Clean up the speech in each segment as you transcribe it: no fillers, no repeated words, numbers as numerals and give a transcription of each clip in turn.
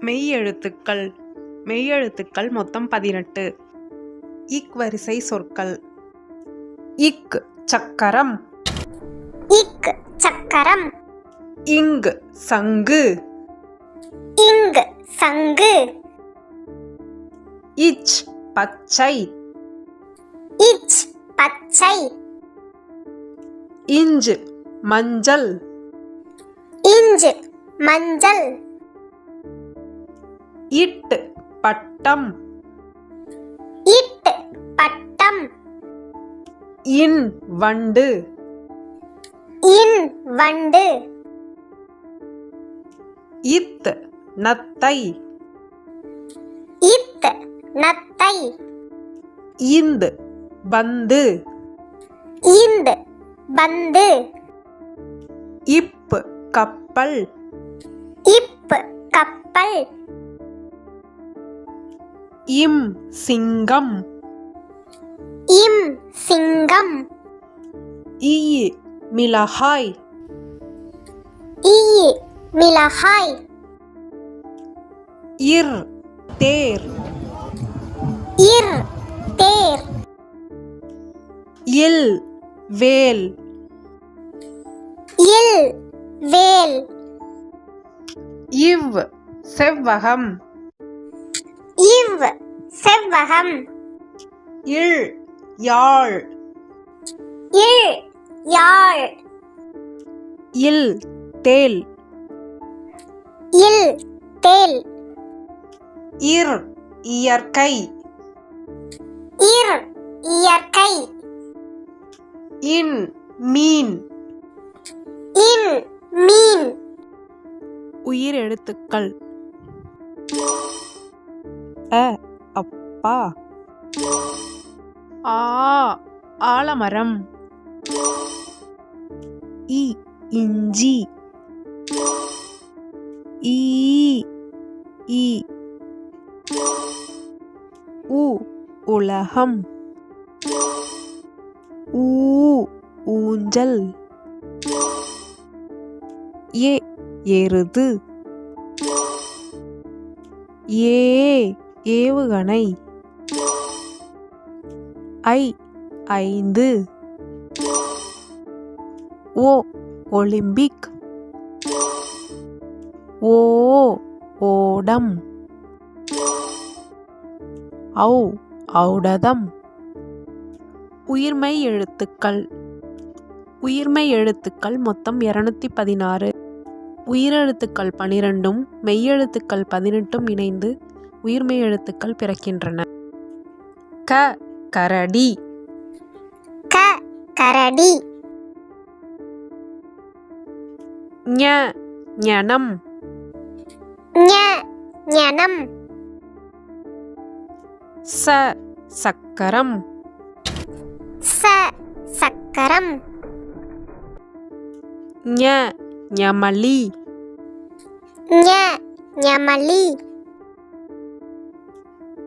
மெய்யெழுத்துக்கள். மெய்யெழுத்துக்கள் மொத்தம் 18. இக் வரிசை சொற்கள். இக் சக்கரம். இக் சக்கரம். இங் சங்கு. இங் சங்கு. இச் பச்சை. இச் பச்சை. இஞ்ச் மஞ்சள். இஞ்ச் மஞ்சள். இட் பட்டம். இட் பட்டம். இன் வண்டு. இன் வண்டு. இத் நத்தை. இத் நத்தை. இந்த் பந்து. இந்த் பந்து. இப் கப்பல். இப் கப்பல். இம் சிங்கம். இம் சிங்கம். ஈ மிளகாய். ஈ மிளகாய். இர் தேர். இர் தேர். இல் வேல். இல் வேல். இவ் செவ்வகம். இவ் செவ்வகம். இள் யாழ். இள் யாழ். இல் தேல். இல் தேல். இர் இயற்கை. இர் இயற்கை. இன் மீன். இன் மீன். உயிர் எழுத்துக்கள். அ அப்பா. ஆ ஆலமரம். இ இஞ்சி. ஈ ஈ. உ உலகம். ஊ ஊஞ்சல். ஏ எருது. ஏ ஏவுகணை. ஐ ஐந்து. ஓ ஒலிம்பிக். ஓ ஓடம். ஔ ஔடதம். உயிர்மெய் எழுத்துக்கள். உயிர்மெய் எழுத்துக்கள் மொத்தம் 216. உயிரெழுத்துக்கள் 12ம் மெய்யெழுத்துக்கள் 18ம் இணைந்து உயிர்மெய் எழுத்துக்கள் பிறக்கின்றன. க கரடி. க கரடி. ஞ ஞனம். ஞ ஞனம். ச சக்கரம். ச சக்கரம். ஞ ஞமலி. ஞ ஞமலி.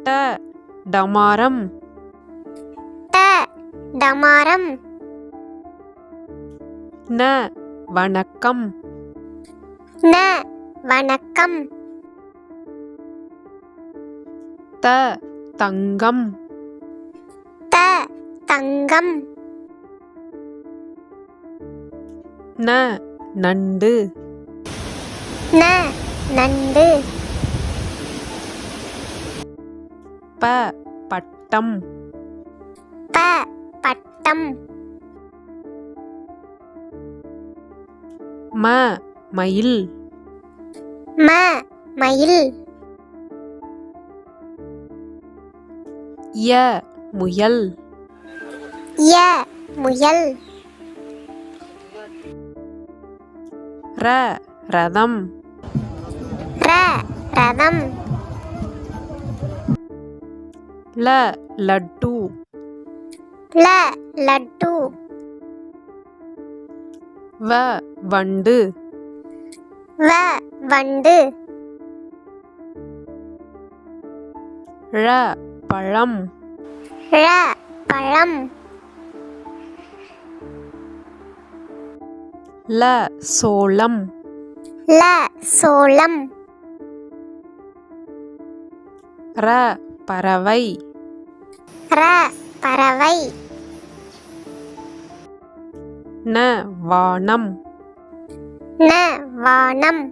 ட டமாரம். ட டமாரம். ந வணக்கம். ந வணக்கம். த தங்கம். த தங்கம். ந நண்டு. ந நண்டு. ப பட்டம். ப பட்டம். ம மயில். ம மயில். ய முயல். ய முயல். ர ரதம். ர ரதம். ல லட்டு. ல லட்டு. வ வண்டு. வ வண்டு. ழ பழம். ழ பழம். ல சோளம். ல சோளம். ர பறவை ர பறவை ந வானம் ந வானம்